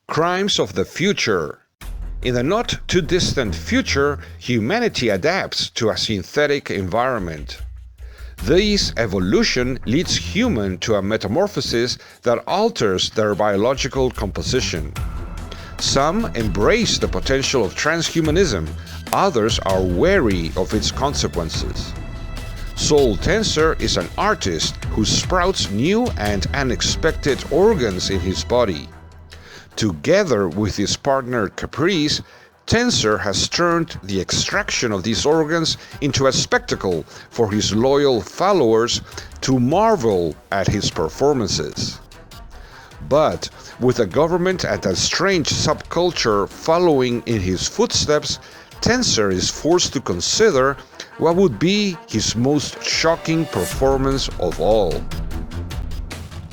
Crimes of the future. In the not-too-distant future, humanity adapts to a synthetic environment. This evolution leads humans to a metamorphosis that alters their biological composition. Some embrace the potential of transhumanism, others are wary of its consequences. Soul Tensor is an artist who sprouts new and unexpected organs in his body. Together with his partner Caprice, Tensor has turned the extraction of these organs into a spectacle for his loyal followers to marvel at his performances. But with the government and a strange subculture following in his footsteps, Tensor is forced to consider what would be his most shocking performance of all.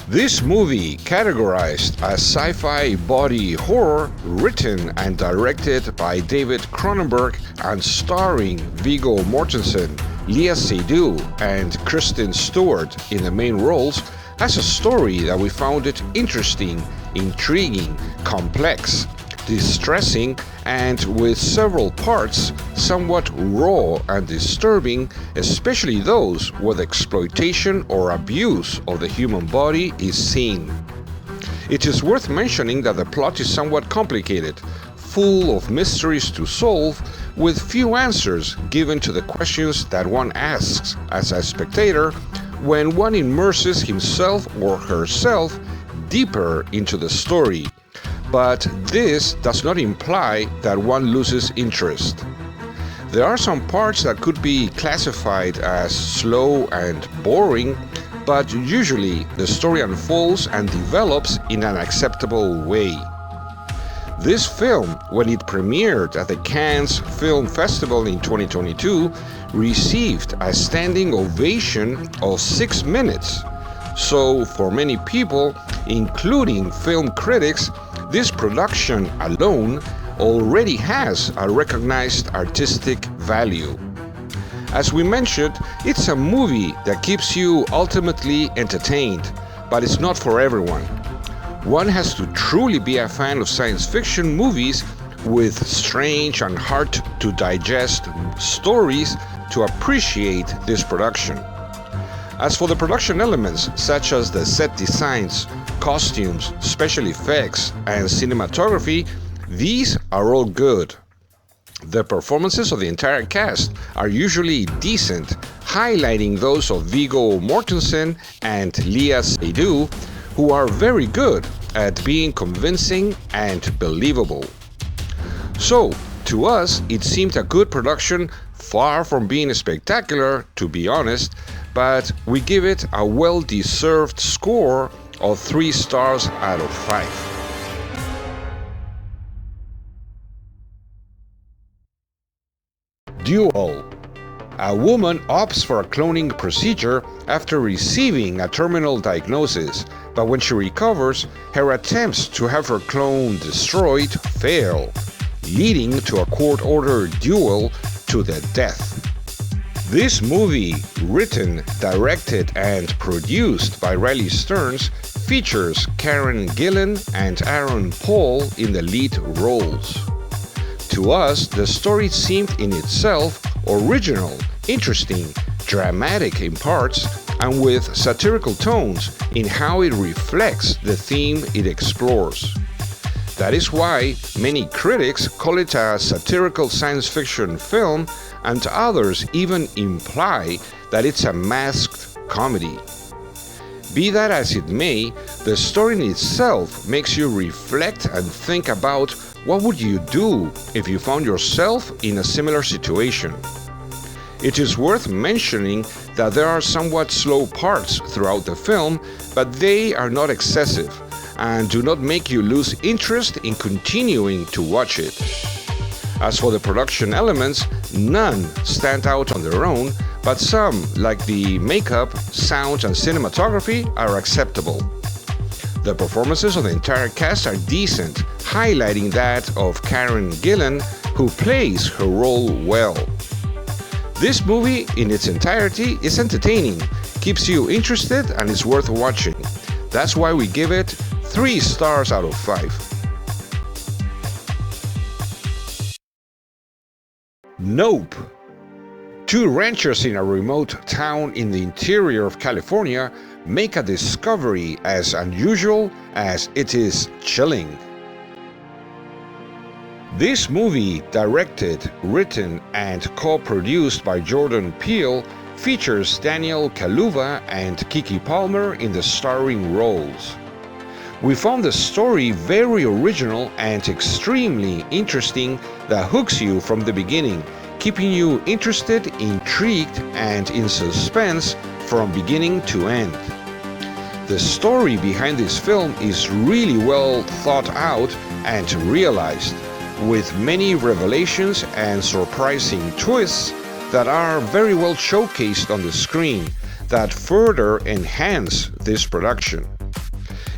This movie, categorized as sci-fi body horror, written and directed by David Cronenberg and starring Viggo Mortensen, Lea Seydoux, and Kristen Stewart in the main roles, has a story that we found it interesting, intriguing, complex, distressing, and with several parts somewhat raw and disturbing, especially those where the exploitation or abuse of the human body is seen. It is worth mentioning that the plot is somewhat complicated, full of mysteries to solve, with few answers given to the questions that one asks as a spectator when one immerses himself or herself deeper into the story. But this does not imply that one loses interest. There are some parts that could be classified as slow and boring, but usually the story unfolds and develops in an acceptable way. This film, when it premiered at the Cannes Film Festival in 2022, received a standing ovation of 6 minutes. So for many people, including film critics, this production alone already has a recognized artistic value. As we mentioned, it's a movie that keeps you ultimately entertained, but it's not for everyone. One has to truly be a fan of science fiction movies with strange and hard-to-digest stories to appreciate this production. As for the production elements, such as the set designs, costumes, special effects, and cinematography, these are all good. The performances of the entire cast are usually decent, highlighting those of Viggo Mortensen and Lea Seydoux, who are very good at being convincing and believable. So, to us, it seemed a good production, far from being spectacular, to be honest, but we give it a well-deserved score of 3 stars out of 5. Duel. A woman opts for a cloning procedure after receiving a terminal diagnosis, but when she recovers, her attempts to have her clone destroyed fail, leading to a court-ordered duel to the death. This movie, written, directed, and produced by Riley Stearns, features Karen Gillan and Aaron Paul in the lead roles. To us, the story seemed in itself original, interesting, dramatic in parts, and with satirical tones in how it reflects the theme it explores. That is why many critics call it a satirical science fiction film, and others even imply that it's a masked comedy. Be that as it may, the story in itself makes you reflect and think about what would you do if you found yourself in a similar situation. It is worth mentioning that there are somewhat slow parts throughout the film, but they are not excessive and do not make you lose interest in continuing to watch it. As for the production elements, none stand out on their own, but some, like the makeup, sound, and cinematography, are acceptable. The performances of the entire cast are decent, highlighting that of Karen Gillan, who plays her role well. This movie in its entirety is entertaining, keeps you interested, and is worth watching. That's why we give it 3 stars out of 5. Nope. 2 ranchers in a remote town in the interior of California make a discovery as unusual as it is chilling. This movie, directed, written, and co-produced by Jordan Peele, features Daniel Kaluuya and Kiki Palmer in the starring roles. We found the story very original and extremely interesting that hooks you from the beginning, keeping you interested, intrigued, and in suspense from beginning to end. The story behind this film is really well thought out and realized, with many revelations and surprising twists that are very well showcased on the screen that further enhance this production.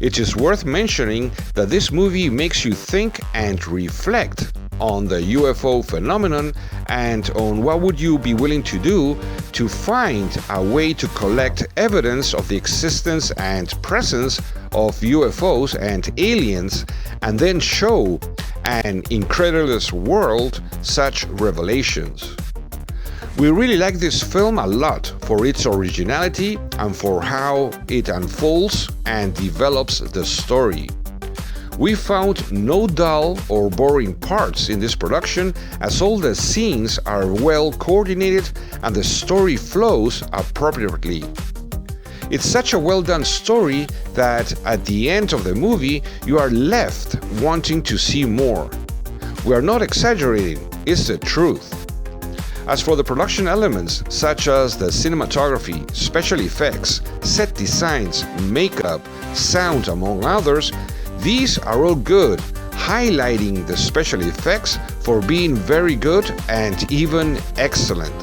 It is worth mentioning that this movie makes you think and reflect on the UFO phenomenon and on what would you be willing to do to find a way to collect evidence of the existence and presence of UFOs and aliens, and then show an incredulous world such revelations. We really like this film a lot for its originality and for how it unfolds and develops the story. We found no dull or boring parts in this production, as all the scenes are well coordinated and the story flows appropriately. It's such a well done story that at the end of the movie you are left wanting to see more. We are not exaggerating, it's the truth. As for the production elements, such as the cinematography, special effects, set designs, makeup, sound, among others, these are all good, highlighting the special effects for being very good and even excellent.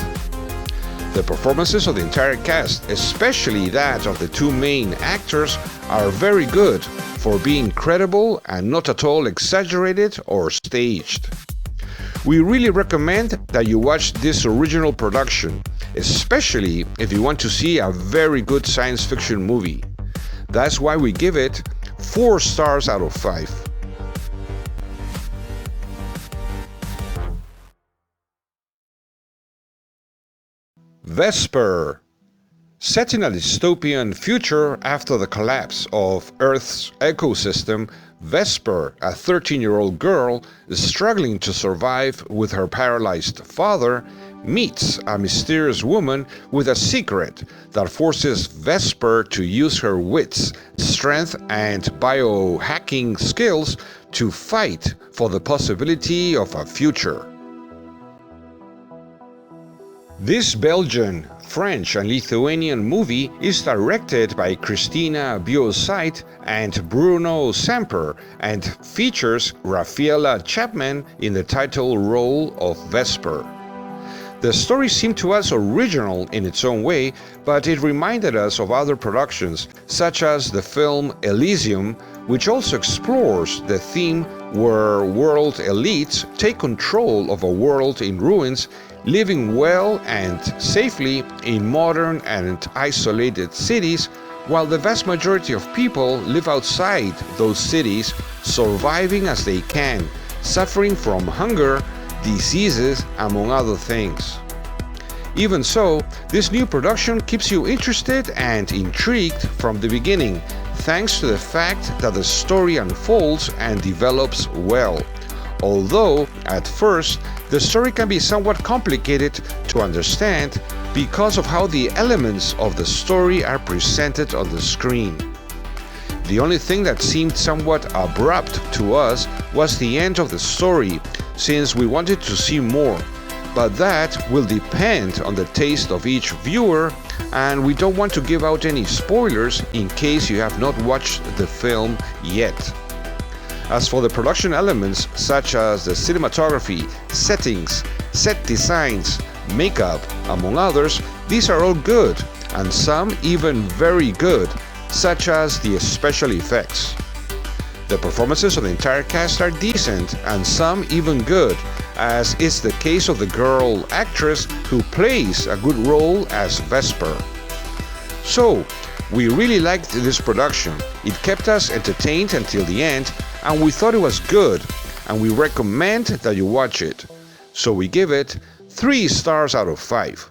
The performances of the entire cast, especially that of the 2 main actors, are very good for being credible and not at all exaggerated or staged. We really recommend that you watch this original production, especially if you want to see a very good science fiction movie. That's why we give it 4 stars out of 5. Vesper. Set in a dystopian future after the collapse of Earth's ecosystem, Vesper, a 13-year-old girl struggling to survive with her paralyzed father, meets a mysterious woman with a secret that forces Vesper to use her wits, strength, and biohacking skills to fight for the possibility of a future. This Belgian, French, and Lithuanian movie is directed by Christina Biosite and Bruno Semper and features Raffaella Chapman in the title role of Vesper. The story seemed to us original in its own way, but it reminded us of other productions, such as the film Elysium, which also explores the theme where world elites take control of a world in ruins, living well and safely in modern and isolated cities, while the vast majority of people live outside those cities, surviving as they can, suffering from hunger, diseases, among other things. Even so, this new production keeps you interested and intrigued from the beginning, thanks to the fact that the story unfolds and develops well. Although, at first, the story can be somewhat complicated to understand because of how the elements of the story are presented on the screen. The only thing that seemed somewhat abrupt to us was the end of the story, since we wanted to see more, but that will depend on the taste of each viewer, and we don't want to give out any spoilers in case you have not watched the film yet. As for the production elements, such as the cinematography, settings, set designs, makeup, among others, these are all good, and some even very good, such as the special effects. The performances of the entire cast are decent, and some even good, as is the case of the girl actress who plays a good role as Vesper. So, We really liked this production. It kept us entertained until the end, and we thought it was good, and we recommend that you watch it. So we give it 3 stars out of 5.